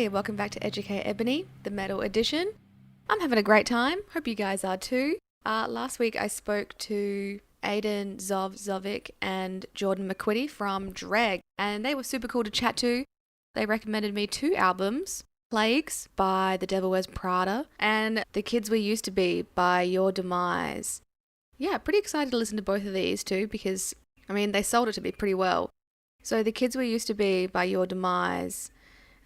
Hey, welcome back to Educate Ebony, the metal edition. I'm having a great time. Hope you guys are too. Last week I spoke to Aiden, Zovic, and Jordan McQuitty from Dreg, and they were super cool to chat to. They recommended me 2 albums, Plagues by The Devil Wears Prada and The Kids We Used to Be by Your Demise. Yeah, pretty excited to listen to both of these too because, they sold it to me pretty well. So The Kids We Used to Be by Your Demise,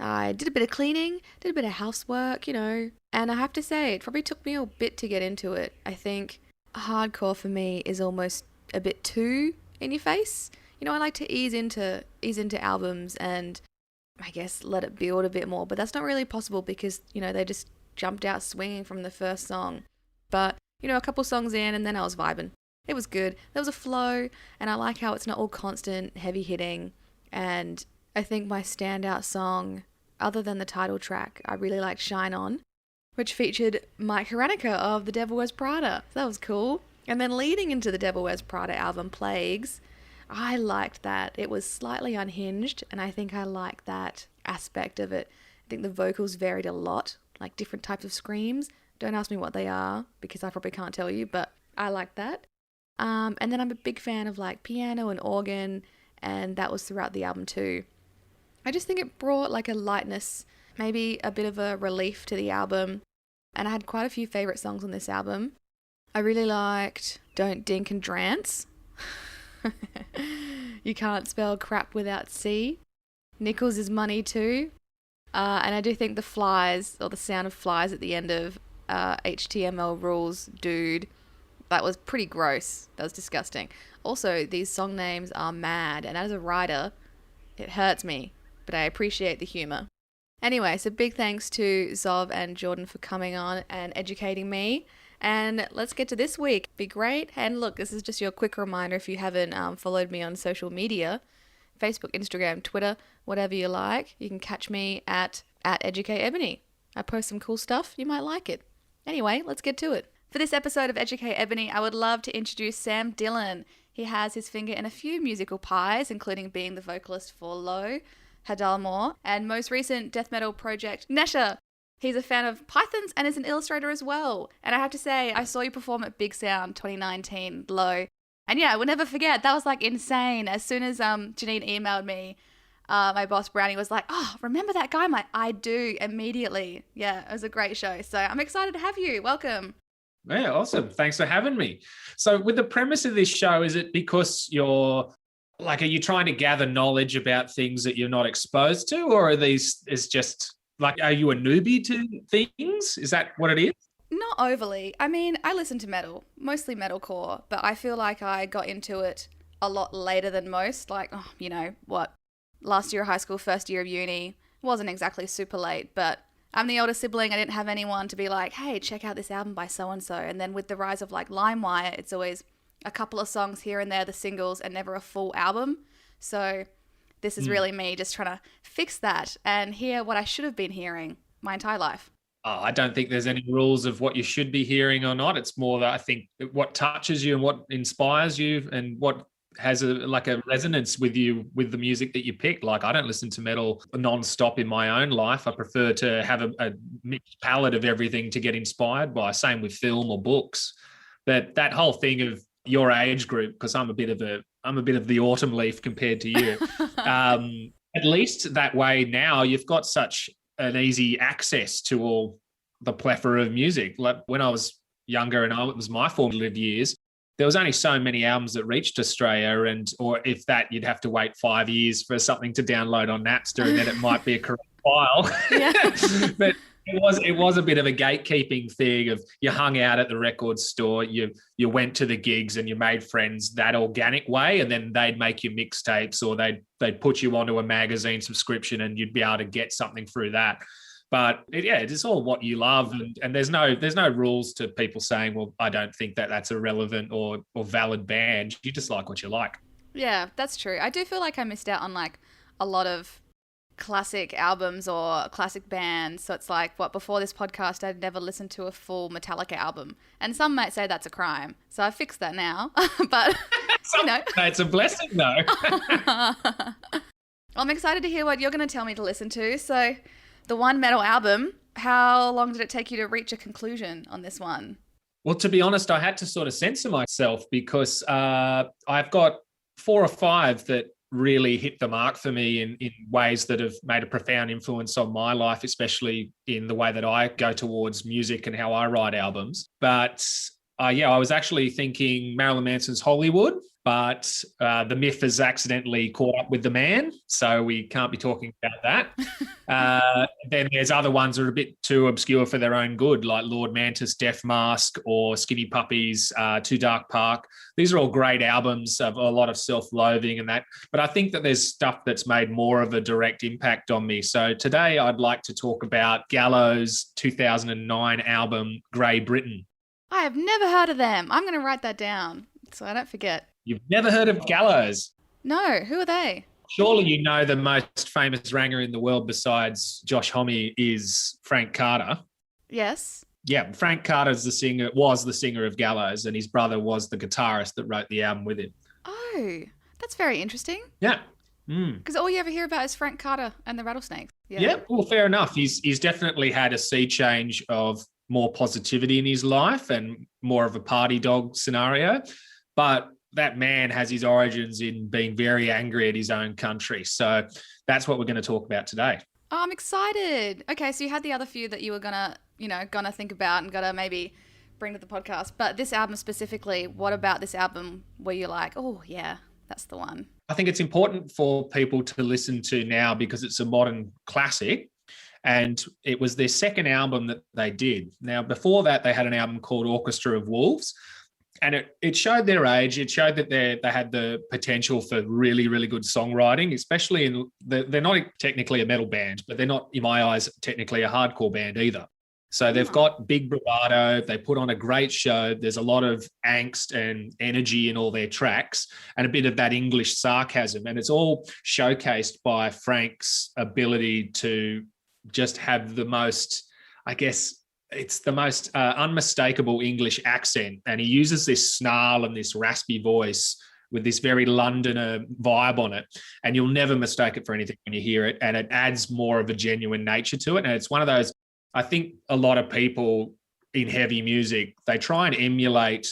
I did a bit of cleaning, did a bit of housework, and I have to say, it probably took me a bit to get into it. I think hardcore for me is almost a bit too in your face. I like to ease into albums and I guess let it build a bit more, but that's not really possible because, they just jumped out swinging from the first song. But, a couple songs in and then I was vibing. It was good. There was a flow and I like how it's not all constant, heavy hitting. And I think my standout song, other than the title track, I really liked Shine On, which featured Mike Haranica of The Devil Wears Prada. So that was cool. And then leading into the Devil Wears Prada album, Plagues, I liked that. It was slightly unhinged, and I think I liked that aspect of it. I think the vocals varied a lot, like different types of screams. Don't ask me what they are, because I probably can't tell you, but I liked that. And then I'm a big fan of like piano and organ, and that was throughout the album too. I just think it brought like a lightness, maybe a bit of a relief to the album. And I had quite a few favourite songs on this album. I really liked Don't Dink and Drance. You Can't Spell Crap Without C. Nickels Is Money Too. And I do think the flies, or the sound of flies at the end of HTML Rules Dude, that was pretty gross. That was disgusting. Also, these song names are mad, and as a writer, it hurts me, but I appreciate the humour. Anyway, so big thanks to Zov and Jordan for coming on and educating me. And let's get to this week. Be great. And look, this is just your quick reminder if you haven't followed me on social media, Facebook, Instagram, Twitter, whatever you like. You can catch me at Educate Ebony. I post some cool stuff. You might like it. Anyway, let's get to it. For this episode of Educate Ebony, I would love to introduce Sam Dillon. He has his finger in a few musical pies, including being the vocalist for Low, Hadalmore, and most recent death metal project, Nesha. He's a fan of Pythons and is an illustrator as well. And I have to say, I saw you perform at Big Sound 2019, Low. And yeah, I will never forget, that was like insane. As soon as Janine emailed me, my boss Brownie was like, oh, remember that guy? I do, immediately. Yeah, it was a great show. So I'm excited to have you. Welcome. Yeah, awesome. Thanks for having me. So with the premise of this show, is it because are you trying to gather knowledge about things that you're not exposed to, or are these is just like, are you a newbie to things? Is that what it is? Not overly. I listen to metal, mostly metalcore, but I feel like I got into it a lot later than most. Like, last year of high school, first year of uni, wasn't exactly super late, but I'm the older sibling. I didn't have anyone to be like, hey, check out this album by so-and-so. And then with the rise of like LimeWire, it's always a couple of songs here and there, the singles, and never a full album. So this is really me just trying to fix that and hear what I should have been hearing my entire life. Oh, I don't think there's any rules of what you should be hearing or not. It's more that I think what touches you and what inspires you and what has a resonance with you with the music that you pick. Like, I don't listen to metal non-stop in my own life. I prefer to have a mixed palette of everything to get inspired by. Same with film or books. But that whole thing of your age group, because I'm a bit of the autumn leaf compared to you. At least that way now you've got such an easy access to all the plethora of music. Like when I was younger and it was my formative years, there was only so many albums that reached Australia, or if that, you'd have to wait 5 years for something to download on Napster, and then it might be a correct file. Yeah. But it was a bit of a gatekeeping thing of you hung out at the record store, you went to the gigs and you made friends that organic way, and then they'd make you mixtapes or they'd put you onto a magazine subscription and you'd be able to get something through that. But it's all what you love, and there's no rules to people saying, well, I don't think that's a relevant or valid band. You just like what you like. Yeah, that's true. I do feel like I missed out on like a lot of classic albums or classic bands. So it's like, before this podcast, I'd never listened to a full Metallica album. And some might say that's a crime. So I fixed that now. But, It's a blessing, though. I'm excited to hear what you're going to tell me to listen to. So the one metal album. How long did it take you to reach a conclusion on this one? Well, to be honest, I had to sort of censor myself because I've got 4 or 5 that really hit the mark for me in ways that have made a profound influence on my life, especially in the way that I go towards music and how I write albums. But I was actually thinking Marilyn Manson's Hollywood, but the myth has accidentally caught up with the man, so we can't be talking about that. Then there's other ones that are a bit too obscure for their own good, like Lord Mantis, Death Mask, or Skinny Puppies, Too Dark Park. These are all great albums of a lot of self-loathing and that, but I think that there's stuff that's made more of a direct impact on me. So today I'd like to talk about Gallows' 2009 album, Grey Britain. I have never heard of them. I'm going to write that down so I don't forget. You've never heard of Gallows? No, who are they? Surely you know the most famous ranger in the world besides Josh Homme is Frank Carter. Yes. Yeah, Frank Carter's was the singer of Gallows, and his brother was the guitarist that wrote the album with him. Oh, that's very interesting. Yeah. Because all you ever hear about is Frank Carter and the Rattlesnakes. Yeah, well, fair enough. He's definitely had a sea change of more positivity in his life and more of a party dog scenario. But that man has his origins in being very angry at his own country. So that's what we're going to talk about today. Oh, I'm excited. Okay, so you had the other few that you were gonna think about and gonna maybe bring to the podcast. But this album specifically, what about this album were you like, oh yeah, that's the one? I think it's important for people to listen to now because it's a modern classic. And it was their second album that they did. Now, before that, they had an album called Orchestra of Wolves. And it showed their age. It showed that they had the potential for really, really good songwriting, especially they're not technically a metal band, but they're not, in my eyes, technically a hardcore band either. So they've got big bravado. They put on a great show. There's a lot of angst and energy in all their tracks and a bit of that English sarcasm. And it's all showcased by Frank's ability to just have the most, I guess, it's the most unmistakable English accent. And he uses this snarl and this raspy voice with this very Londoner vibe on it. And you'll never mistake it for anything when you hear it. And it adds more of a genuine nature to it. And it's one of those, I think a lot of people in heavy music, they try and emulate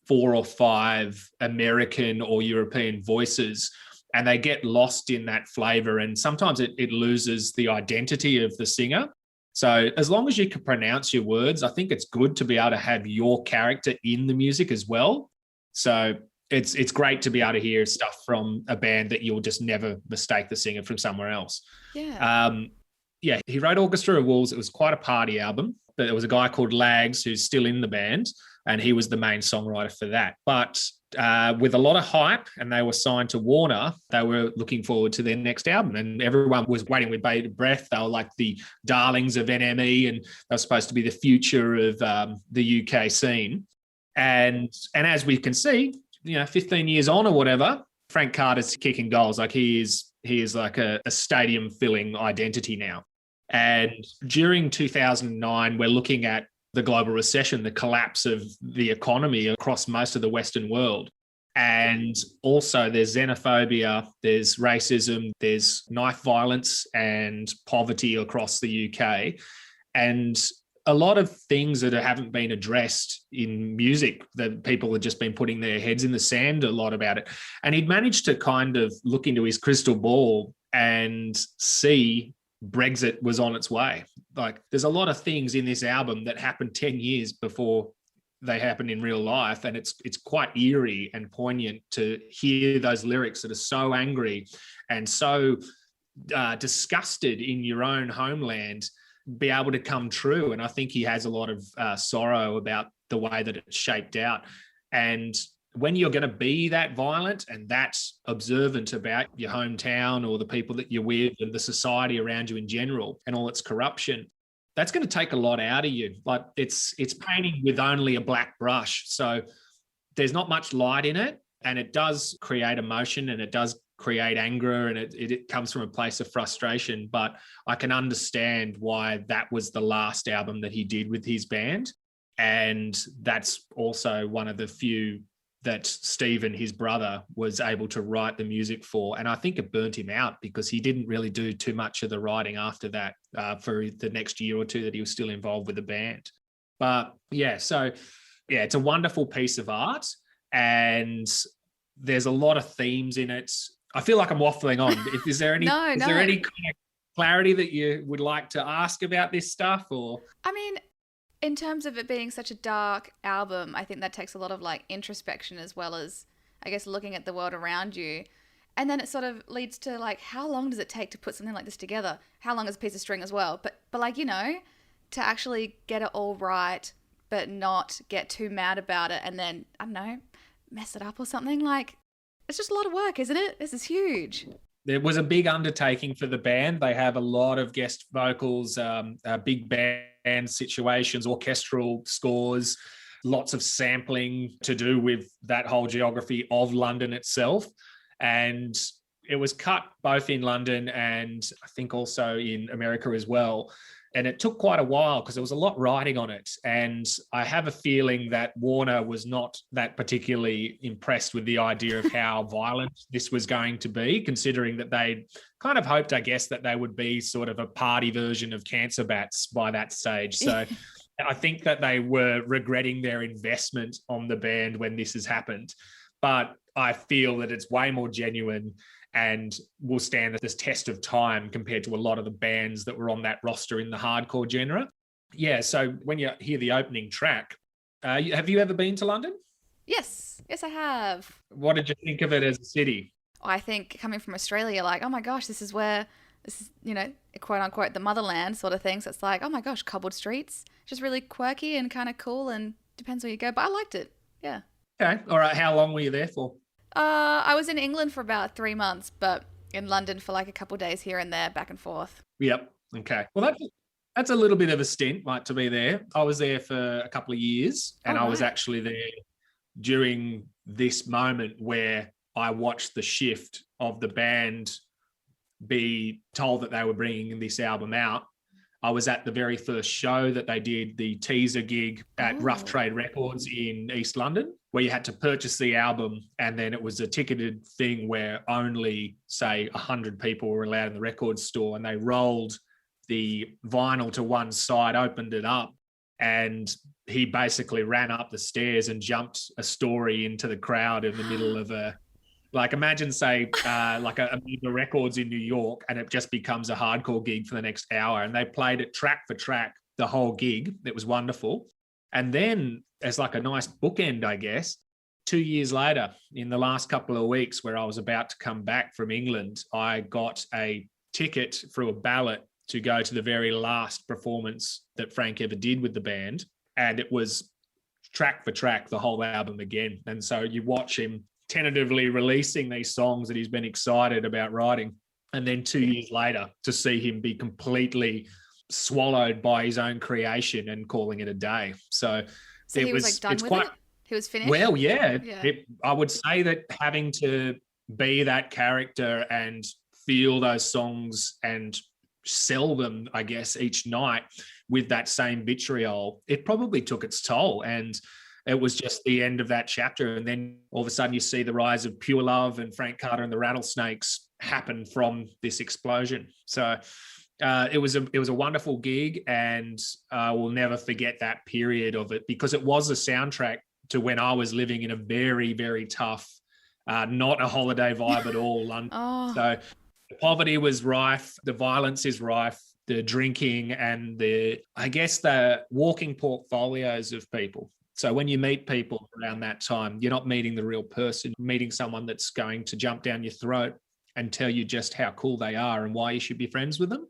4 or 5 American or European voices, and they get lost in that flavor. And sometimes it loses the identity of the singer. So as long as you can pronounce your words, I think it's good to be able to have your character in the music as well. So it's great to be able to hear stuff from a band that you'll just never mistake the singer from somewhere else. Yeah. He wrote Orchestra of Wolves. It was quite a party album, but there was a guy called Lags who's still in the band, and he was the main songwriter for that. But with a lot of hype, and they were signed to Warner, they were looking forward to their next album, and everyone was waiting with bated breath. They were like the darlings of NME, and they were supposed to be the future of the UK scene. And as we can see, 15 years on or whatever, Frank Carter's kicking goals. Like he is like a stadium filling identity now. And during 2009, we're looking at the global recession, the collapse of the economy across most of the Western world. And also there's xenophobia, there's racism, there's knife violence and poverty across the UK. And a lot of things that haven't been addressed in music, that people have just been putting their heads in the sand a lot about it. And he'd managed to kind of look into his crystal ball and see Brexit was on its way. Like there's a lot of things in this album that happened 10 years before they happen in real life. And it's quite eerie and poignant to hear those lyrics that are so angry and so disgusted in your own homeland be able to come true. And I think he has a lot of sorrow about the way that it's shaped out. And when you're going to be that violent and that observant about your hometown or the people that you're with and the society around you in general and all its corruption, that's going to take a lot out of you. Like it's painting with only a black brush. So there's not much light in it, and it does create emotion and it does create anger, and it comes from a place of frustration. But I can understand why that was the last album that he did with his band. And that's also one of the few that Stephen, his brother, was able to write the music for. And I think it burnt him out because he didn't really do too much of the writing after that for the next year or two that he was still involved with the band. But it's a wonderful piece of art, and there's a lot of themes in it. I feel like I'm waffling on. Is there any is there any kind of clarity that you would like to ask about this stuff? Or I mean, in terms of it being such a dark album, I think that takes a lot of like introspection, as well as, I guess, looking at the world around you. And then it sort of leads to like, how long does it take to put something like this together? How long is a piece of string as well? But like, you know, to actually get it all right, but not get too mad about it and then, I don't know, mess it up or something. Like, it's just a lot of work, isn't it? This is huge. It was a big undertaking for the band. They have a lot of guest vocals, big band situations, orchestral scores, lots of sampling to do with that whole geography of London itself. And it was cut both in London and I think also in America as well. And it took quite a while because there was a lot riding on it. And I have a feeling that Warner was not that particularly impressed with the idea of how violent this was going to be, considering that they kind of hoped, I guess, that they would be sort of a party version of Cancer Bats by that stage. So I think that they were regretting their investment on the band when this has happened. But I feel that it's way more genuine and will stand this test of time compared to a lot of the bands that were on that roster in the hardcore genre. Yeah, so when you hear the opening track, have you ever been to London? Yes, I have. What did you think of it as a city? I think coming from Australia, like, oh my gosh, this is, you know, quote unquote, the motherland sort of thing. So it's like, oh my gosh, cobbled streets. Just really quirky and kind of cool, and depends where you go. But I liked it. Yeah. Okay. All right. How long were you there for? I was in England for about 3 months, but in London for like a couple of days here and there, back and forth. Yep. Okay. Well, that's a little bit of a stint, like, to be there. I was there for a couple of years, and I was actually there during this moment where I watched the shift of the band be told that they were bringing this album out. I was at the very first show that they did, the teaser gig at Rough Trade Records in East London, where you had to purchase the album, and then it was a ticketed thing where only, say, 100 people were allowed in the record store, and they rolled the vinyl to one side, opened it up, and he basically ran up the stairs and jumped a story into the crowd in the middle of like, imagine, say, like a Amoeba Records in New York, and it just becomes a hardcore gig for the next hour. And they played it track for track, the whole gig. It was wonderful. And then, as like a nice bookend, I guess, 2 years later, in the last couple of weeks where I was about to come back from England, I got a ticket through a ballot to go to the very last performance that Frank ever did with the band. And it was track for track, the whole album again. And so you watch him tentatively releasing these songs that he's been excited about writing, and then 2 years later to see him be completely swallowed by his own creation and calling it a day. So he was like done with it? He was finished? Well, yeah. I would say that having to be that character and feel those songs and sell them, I guess, each night with that same vitriol, it probably took its toll. And it was just the end of that chapter. And then all of a sudden you see the rise of Pure Love and Frank Carter and the Rattlesnakes happen from this explosion. So it was a wonderful gig, and I will never forget that period of it, because it was a soundtrack to when I was living in a very, very tough, not a holiday vibe at all, London. So the poverty was rife, the violence is rife, the drinking, and the walking portfolios of people. So when you meet people around that time, you're not meeting the real person, you're meeting someone that's going to jump down your throat and tell you just how cool they are and why you should be friends with them.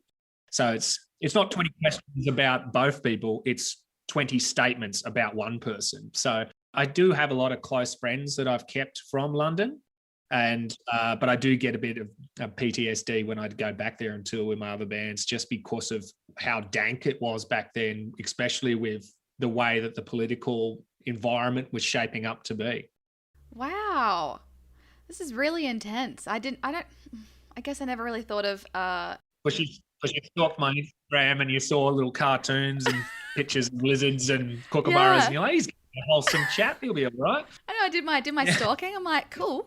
So it's not 20 questions about both people, it's 20 statements about one person. So I do have a lot of close friends that I've kept from London, and but I do get a bit of PTSD when I go back there and tour with my other bands, just because of how dank it was back then, especially with the way that the political environment was shaping up to be. Wow. This is really intense. I guess I never really thought of... Because you stalked my Instagram and you saw little cartoons and pictures of lizards and kookaburras, and you're like, he's a wholesome chat. You'll be all right. I know I did my stalking. I'm like, cool.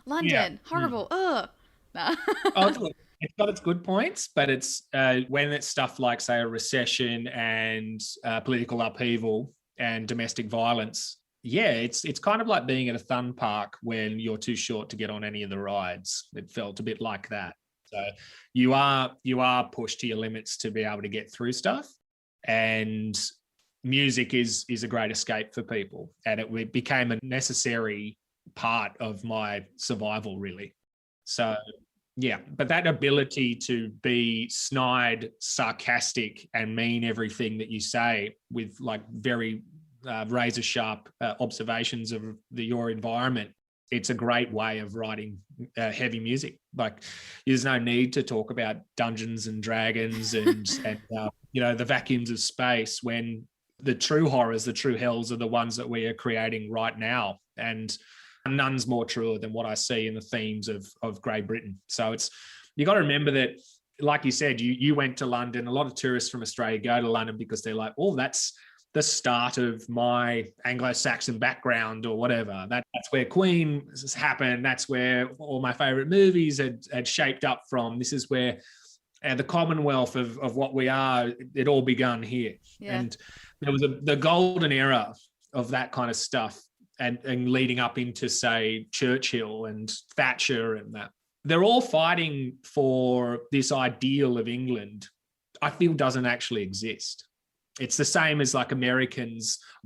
London, horrible. Ugh. Nah. Oh, look, it's got its good points, but it's when it's stuff like, say, a recession and political upheaval and domestic violence. Yeah, it's kind of like being at a fun park when you're too short to get on any of the rides. It felt a bit like that. So you are pushed to your limits to be able to get through stuff, and music is a great escape for people, and it became a necessary part of my survival, really. So yeah, but that ability to be snide, sarcastic, and mean everything that you say with like very razor sharp observations of your environment, it's a great way of writing heavy music. Like, there's no need to talk about Dungeons and Dragons and the vacuums of space, when the true horrors, the true hells, are the ones that we are creating right now. And none's more truer than what I see in the themes of Great Britain. So you got to remember that, like you said, you went to London. A lot of tourists from Australia go to London because they're like, oh, that's the start of my Anglo-Saxon background or whatever. That's where Queen has happened. That's where all my favorite movies had shaped up from. This is where the Commonwealth of what we are, it all begun here. Yeah. And there was the golden era of that kind of stuff, and leading up into, say, Churchill and Thatcher and that. They're all fighting for this ideal of England, I feel, doesn't actually exist. It's the same as like America,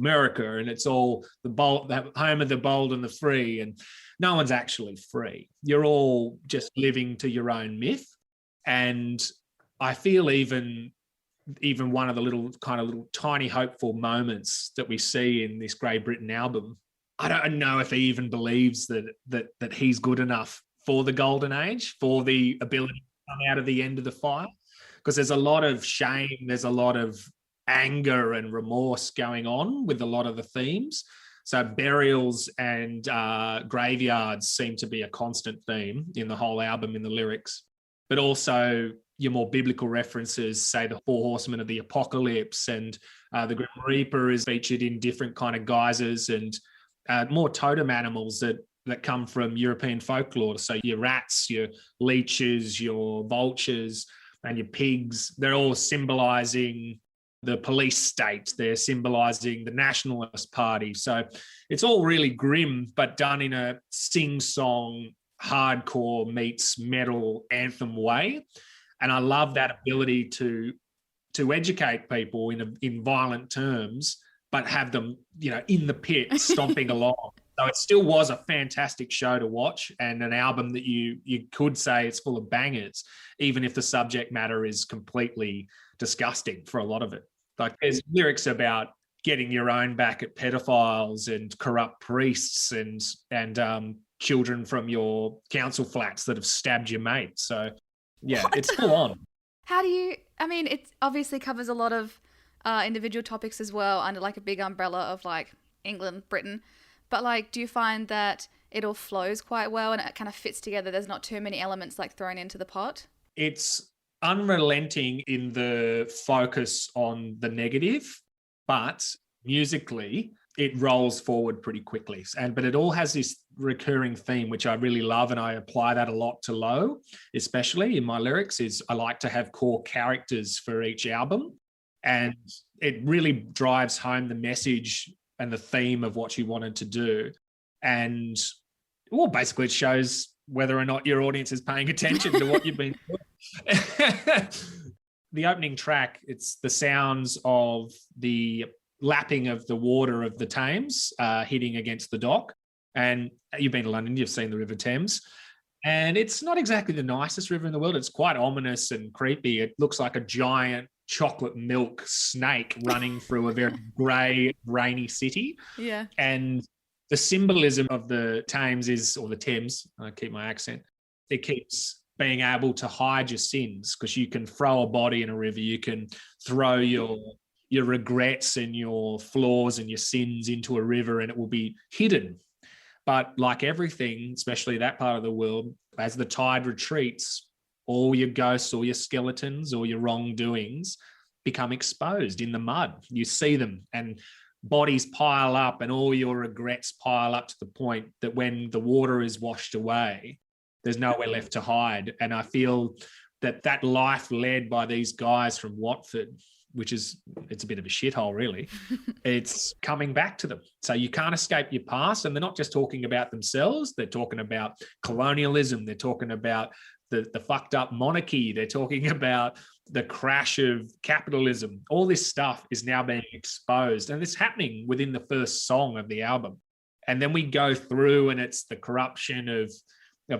and it's all the home of the bold and the free, and no one's actually free. You're all just living to your own myth. And I feel even one of the little tiny hopeful moments that we see in this Great Britain album, I don't know if he even believes that he's good enough for the golden age, for the ability to come out of the end of the fire, because there's a lot of shame, there's a lot of anger and remorse going on with a lot of the themes. So burials and graveyards seem to be a constant theme in the whole album, in the lyrics, but also your more biblical references, say the Four Horsemen of the Apocalypse, and the Grim Reaper is featured in different kind of guises, and more totem animals that come from European folklore. So your rats, your leeches, your vultures, and your pigs, they're all symbolizing the police state. They're symbolizing the Nationalist Party. So it's all really grim, but done in a sing-song, hardcore meets metal anthem way. And I love that ability to educate people in violent terms, but have them, in the pit stomping along. So it still was a fantastic show to watch, and an album that you could say it's full of bangers, even if the subject matter is completely disgusting for a lot of it. Like, there's lyrics about getting your own back at pedophiles and corrupt priests and children from your council flats that have stabbed your mate. So yeah, it's full on. It obviously covers a lot of individual topics as well, under like a big umbrella of like England, Britain. But like, do you find that it all flows quite well and it kind of fits together? There's not too many elements like thrown into the pot? It's unrelenting in the focus on the negative, but musically it rolls forward pretty quickly. But it all has this recurring theme, which I really love, and I apply that a lot to Low, especially in my lyrics, is I like to have core characters for each album. And it really drives home the message and the theme of what you wanted to do. And well, basically it shows whether or not your audience is paying attention to what you've been doing. The opening track, it's the sounds of the lapping of the water of the Thames hitting against the dock. And you've been to London, you've seen the River Thames. And it's not exactly the nicest river in the world. It's quite ominous and creepy. It looks like a giant chocolate milk snake running through a very grey, rainy city. Yeah. And the symbolism of the Thames or the Thames, I keep my accent, it keeps being able to hide your sins, because you can throw a body in a river, you can throw your regrets and your flaws and your sins into a river and it will be hidden. But like everything, especially that part of the world, as the tide retreats, all your ghosts, all your skeletons, all your wrongdoings become exposed in the mud. You see them. And bodies pile up and all your regrets pile up to the point that when the water is washed away, there's nowhere left to hide. And I feel that life led by these guys from Watford, it's a bit of a shithole, really. It's coming back to them. So you can't escape your past. And they're not just talking about themselves. They're talking about colonialism. They're talking about the fucked up monarchy. They're talking about the crash of capitalism. All this stuff is now being exposed. And it's happening within the first song of the album. And then we go through and it's the corruption of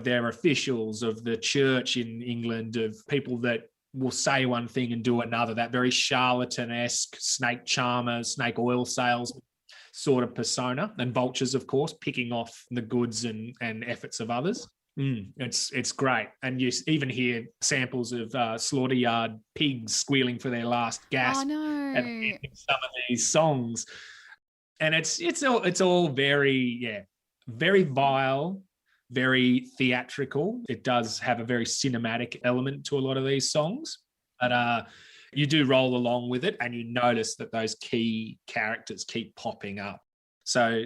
their officials, of the church in England, of people that will say one thing and do another, that very charlatan-esque snake charmer, snake oil salesman sort of persona, and vultures, of course, picking off the goods and efforts of others. It's great. And you even hear samples of slaughter yard pigs squealing for their last gasp at the end of some of these songs. And it's all very vile, very theatrical. It does have a very cinematic element to a lot of these songs, but you do roll along with it and you notice that those key characters keep popping up. So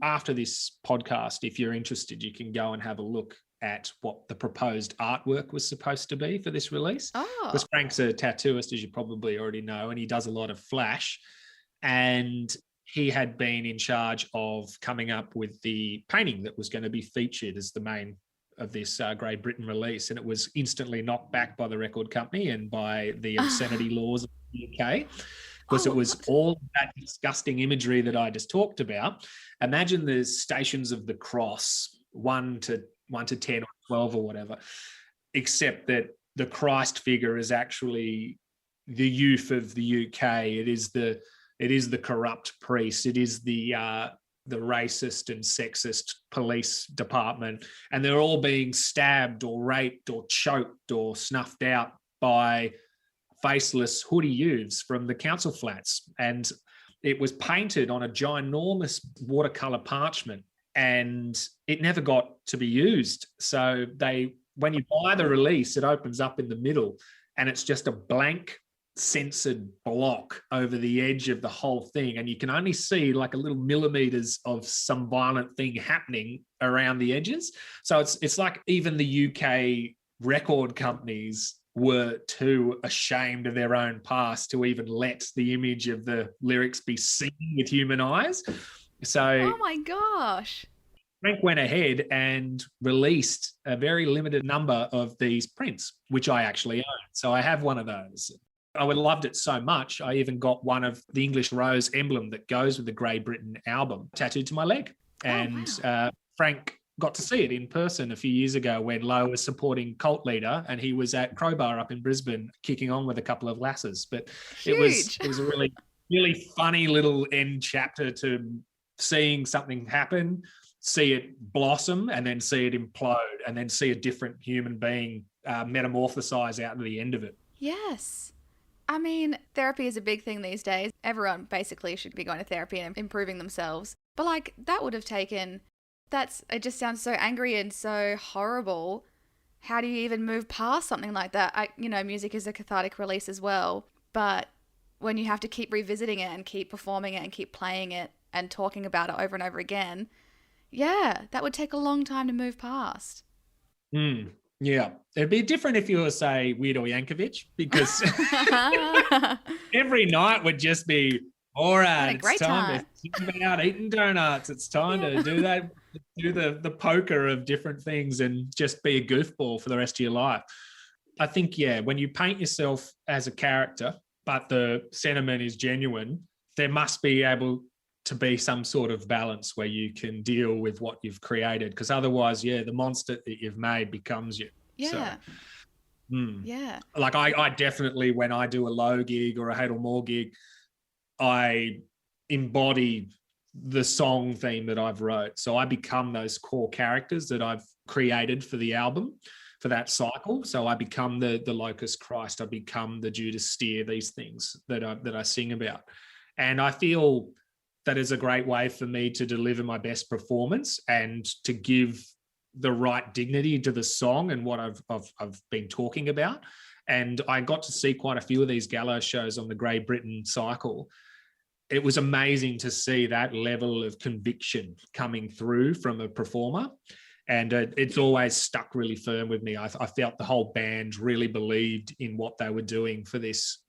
after this podcast, if you're interested, you can go and have a look at what the proposed artwork was supposed to be for this release. Because Frank's a tattooist, as you probably already know, and he does a lot of flash. And he had been in charge of coming up with the painting that was going to be featured as the main of this Great Britain release. And it was instantly knocked back by the record company and by the obscenity laws of the UK, because it was all that disgusting imagery that I just talked about. Imagine the Stations of the Cross, 1 to 10 or 12 or whatever, except that the Christ figure is actually the youth of the UK. It is the corrupt priest. It is the racist and sexist police department, and they're all being stabbed or raped or choked or snuffed out by faceless hoodie youths from the council flats. And it was painted on a ginormous watercolor parchment, and it never got to be used. So when you buy the release, it opens up in the middle, and it's just a blank censored block over the edge of the whole thing, and you can only see like a little millimeters of some violent thing happening around the edges. So it's like even the UK record companies were too ashamed of their own past to even let the image of the lyrics be seen with human eyes. So oh my gosh, Frank went ahead and released a very limited number of these prints, which I actually own. So I have one of those. I loved it so much, I even got one of the English rose emblem that goes with the Great Britain album tattooed to my leg. And wow. Frank got to see it in person a few years ago when Lowe was supporting Cult Leader, and he was at Crowbar up in Brisbane kicking on with a couple of lasses. But it was a really, really funny little end chapter to seeing something happen, see it blossom, and then see it implode, and then see a different human being metamorphosize out to the end of it. Yes. I mean, therapy is a big thing these days. Everyone basically should be going to therapy and improving themselves. But like, that would have taken... it just sounds so angry and so horrible. How do you even move past something like that? Music is a cathartic release as well. But when you have to keep revisiting it and keep performing it and keep playing it and talking about it over and over again, yeah, that would take a long time to move past. Yeah, it'd be different if you were, say, Weirdo Yankovic, because every night would just be, all right, it's time to think about eating donuts. It's time to do the poker of different things and just be a goofball for the rest of your life. I think, when you paint yourself as a character, but the sentiment is genuine, there must be able to be some sort of balance where you can deal with what you've created, because otherwise, the monster that you've made becomes you. Yeah. So, yeah. Like I definitely, when I do a Low gig or a Hadal Moore gig, I embody the song theme that I've wrote. So I become those core characters that I've created for the album, for that cycle. So I become the Locust Christ. I become the Judas Steer, these things that I sing about. And I feel that is a great way for me to deliver my best performance and to give the right dignity to the song and what I've been talking about. And I got to see quite a few of these gallows shows on the Great Britain cycle. it was amazing to see that level of conviction coming through from a performer. And it's always stuck really firm with me. I felt the whole band really believed in what they were doing for this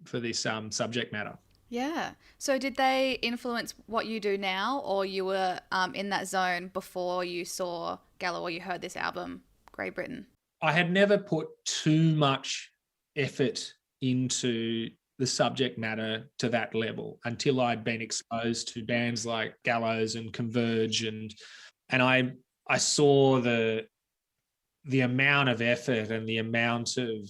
subject matter. Yeah. So did they influence what you do now, or you were in that zone before you saw Gallo or you heard this album, Great Britain? I had never put too much effort into the subject matter to that level until I'd been exposed to bands like Gallows and Converge, and I saw the amount of effort and the amount of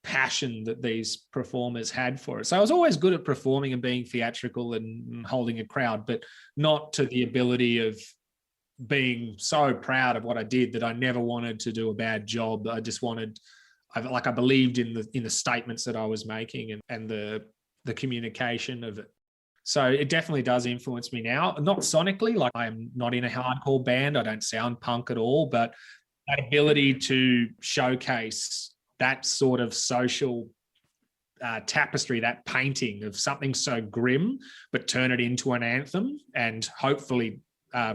passion that these performers had for it. So I was always good at performing and being theatrical and holding a crowd, but not to the ability of being so proud of what I did that I never wanted to do a bad job. I just wanted, I believed in the statements that I was making and the communication of it. So it definitely does influence me now. Not sonically, like I'm not in a hardcore band. I don't sound punk at all, but that ability to showcase that sort of social tapestry, that painting of something so grim, but turn it into an anthem and hopefully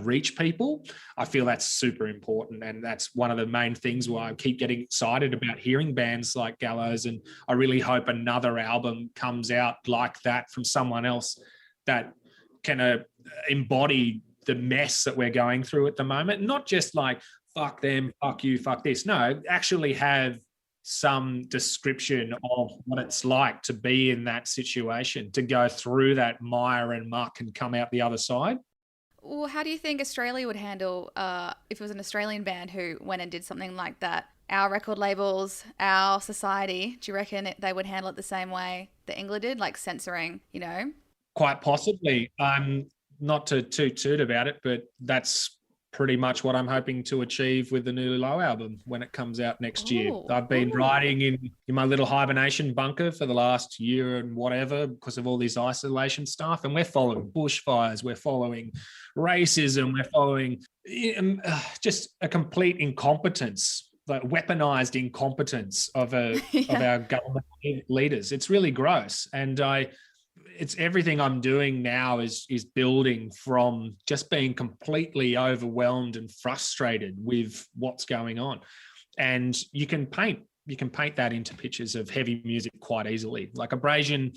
reach people, I feel that's super important. And that's one of the main things why I keep getting excited about hearing bands like Gallows. And I really hope another album comes out like that from someone else that can embody the mess that we're going through at the moment. Not just like, fuck them, fuck you, fuck this. No, actually have some description of what it's like to be in that situation, to go through that mire and muck and come out the other side. Well, how do you think Australia would handle if it was an Australian band who went and did something like that? Our record labels, our society, do you reckon they would handle it the same way that England did, like censoring, you know? Quite possibly. Not to toot about it, but that's pretty much what I'm hoping to achieve with the new Low album when it comes out next year. I've been writing in my little hibernation bunker for the last year and whatever because of all this isolation stuff, and we're following bushfires, we're following racism, we're following just a complete incompetence, like weaponized incompetence of our government leaders. It's really gross. And it's everything I'm doing now is building from just being completely overwhelmed and frustrated with what's going on. And you can paint that into pictures of heavy music quite easily, like abrasion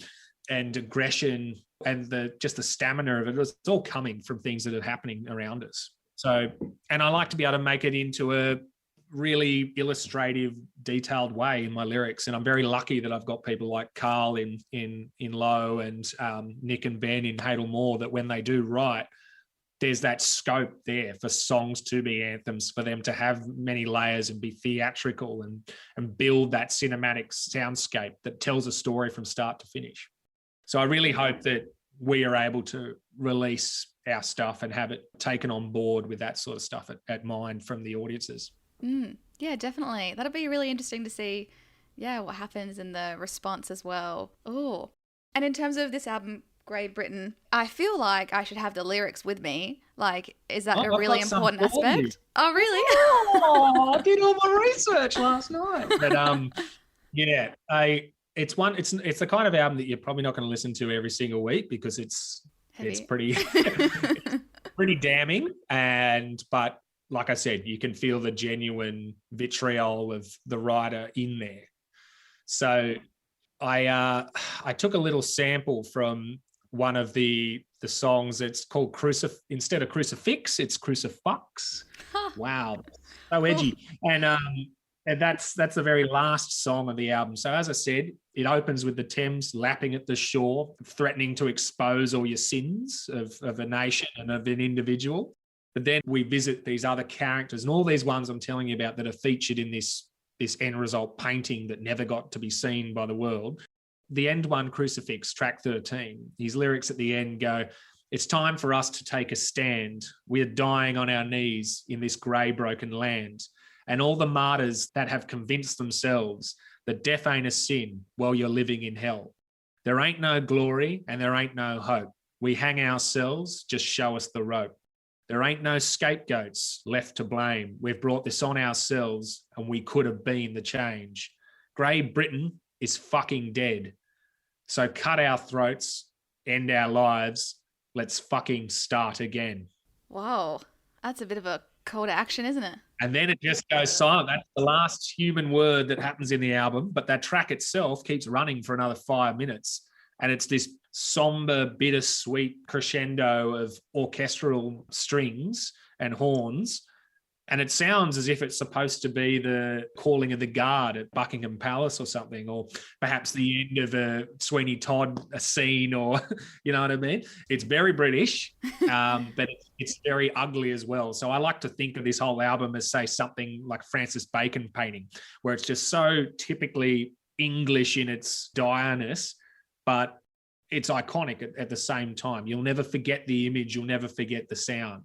and aggression and the stamina of it. It's all coming from things that are happening around us. So, and I like to be able to make it into a really illustrative, detailed way in my lyrics. And I'm very lucky that I've got people like Carl in Low and Nick and Ben in Hadal Moor, that when they do write, there's that scope there for songs to be anthems, for them to have many layers and be theatrical and build that cinematic soundscape that tells a story from start to finish. So I really hope that we are able to release our stuff and have it taken on board with that sort of stuff at mind from the audiences. Yeah, definitely. That'll be really interesting to see, what happens in the response as well. Oh, and in terms of this album, Great Britain, I feel like I should have the lyrics with me. Like, is that a really important aspect? Oh, really? Oh, I did all my research last night. But it's the kind of album that you're probably not going to listen to every single week because it's pretty pretty damning. But like I said, you can feel the genuine vitriol of the writer in there. So I took a little sample from one of the songs. It's called instead of Crucifix, it's Crucifix. Wow, so edgy. And that's the very last song of the album. So as I said, it opens with the Thames lapping at the shore, threatening to expose all your sins of a nation and of an individual. But then we visit these other characters, and all these ones I'm telling you about that are featured in this end result painting that never got to be seen by the world. The end one, Crucifix, track 13, his lyrics at the end go, "It's time for us to take a stand. We are dying on our knees in this grey, broken land. And all the martyrs that have convinced themselves that death ain't a sin, well, you're living in hell. There ain't no glory and there ain't no hope. We hang ourselves, just show us the rope. There ain't no scapegoats left to blame. We've brought this on ourselves and we could have been the change. Grey Britain is fucking dead. So cut our throats, end our lives, let's fucking start again. Whoa, that's a bit of a call to action, isn't it? And then it just goes silent. That's the last human word that happens in the album, but that track itself keeps running for another 5 minutes. And it's this somber, bittersweet crescendo of orchestral strings and horns. And it sounds as if it's supposed to be the calling of the guard at Buckingham Palace or something, or perhaps the end of a Sweeney Todd a scene, or you know what I mean? It's very British, but it's very ugly as well. So I like to think of this whole album as, say, something like Francis Bacon painting, where it's just so typically English in its direness, but it's iconic at the same time. You'll never forget the image. You'll never forget the sound.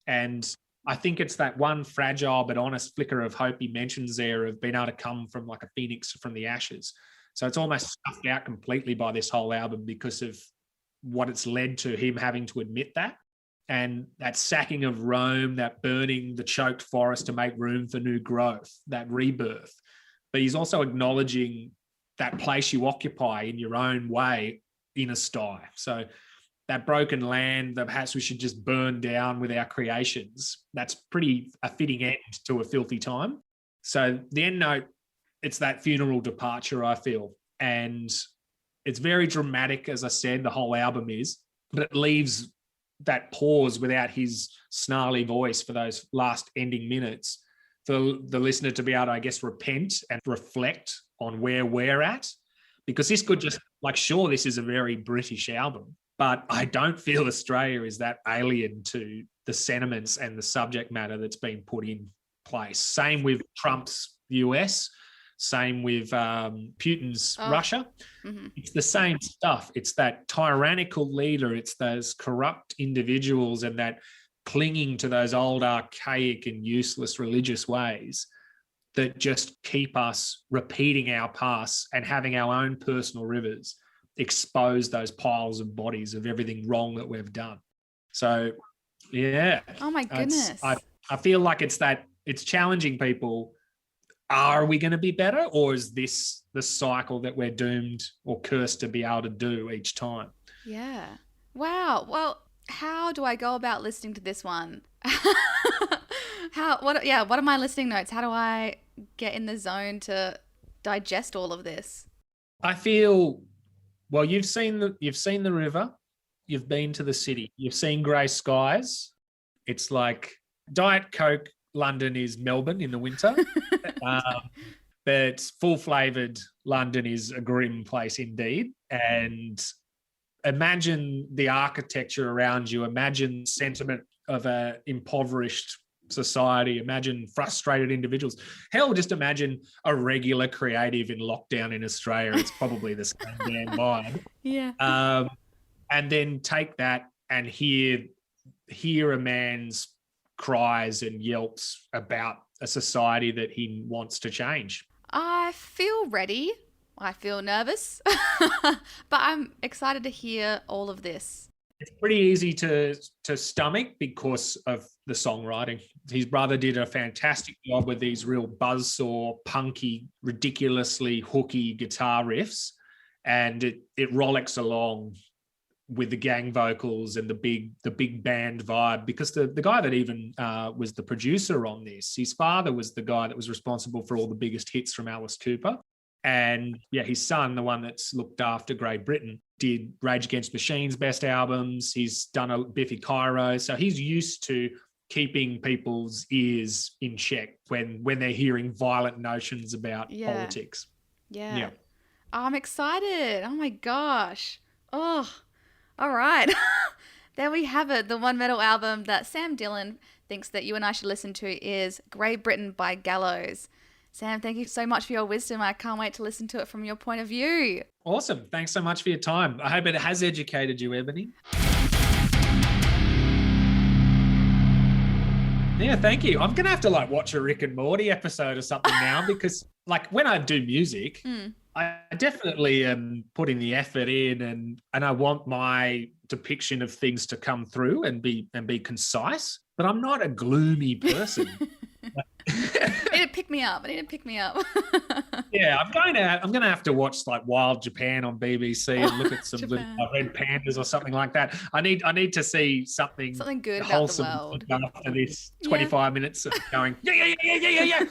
And I think it's that one fragile but honest flicker of hope he mentions there, of being able to come from like a phoenix from the ashes. So it's almost stuffed out completely by this whole album because of what it's led to, him having to admit that. And that sacking of Rome, that burning the choked forest to make room for new growth, that rebirth. But he's also acknowledging that place you occupy in your own way in a sty. So that broken land that perhaps we should just burn down with our creations, that's pretty a fitting end to a filthy time. So the end note, it's that funeral departure, I feel. And it's very dramatic, as I said, the whole album is, but it leaves that pause without his snarly voice for those last ending minutes for the listener to be able to, I guess, repent and reflect on where we're at. Because this could just, like, sure, this is a very British album, but I don't feel Australia is that alien to the sentiments and the subject matter that's been put in place. Same with Trump's US, same with Putin's Russia. Mm-hmm. It's the same stuff. It's that tyrannical leader. It's those corrupt individuals and that clinging to those old archaic and useless religious ways that just keep us repeating our past and having our own personal rivers expose those piles of bodies of everything wrong that we've done. So, yeah. Oh my goodness. I feel like it's challenging people. Are we going to be better, or is this the cycle that we're doomed or cursed to be able to do each time? Yeah. Wow. Well, how do I go about listening to this one? What are my listening notes? How do I get in the zone to digest all of this? I feel, well, you've seen the river, you've been to the city, you've seen grey skies. It's like Diet Coke London is Melbourne in the winter, but full-flavoured London is a grim place indeed. And imagine the architecture around you, imagine sentiment of an impoverished society, imagine frustrated individuals. Hell, just imagine a regular creative in lockdown in Australia. It's probably the same damn vibe. Yeah. And then take that and hear a man's cries and yelps about a society that he wants to change. I feel ready. I feel nervous, but I'm excited to hear all of this. It's pretty easy to stomach because of the songwriting. His brother did a fantastic job with these real buzzsaw, punky, ridiculously hooky guitar riffs, and it rollicks along with the gang vocals and the big band vibe, because the guy that even was the producer on this, his father was the guy that was responsible for all the biggest hits from Alice Cooper. And yeah, his son, the one that's looked after Great Britain, did Rage Against Machine's best albums. He's done a Biffy Clyro. So he's used to keeping people's ears in check when they're hearing violent notions about politics. Yeah. Oh, I'm excited. Oh my gosh. Oh, all right. There we have it. The one metal album that Sam Dillon thinks that you and I should listen to is Great Britain by Gallows. Sam, thank you so much for your wisdom. I can't wait to listen to it from your point of view. Awesome. Thanks so much for your time. I hope it has educated you, Ebony. Yeah, thank you. I'm going to have to watch a Rick and Morty episode or something now, because when I do music, I definitely am putting the effort in and I want my depiction of things to come through and be concise, but I'm not a gloomy person. pick me up. Yeah, I'm gonna have to watch like Wild Japan on BBC and look at some little, red pandas or something like that. I need to see something good about wholesome the world after this 25 minutes of going, yeah.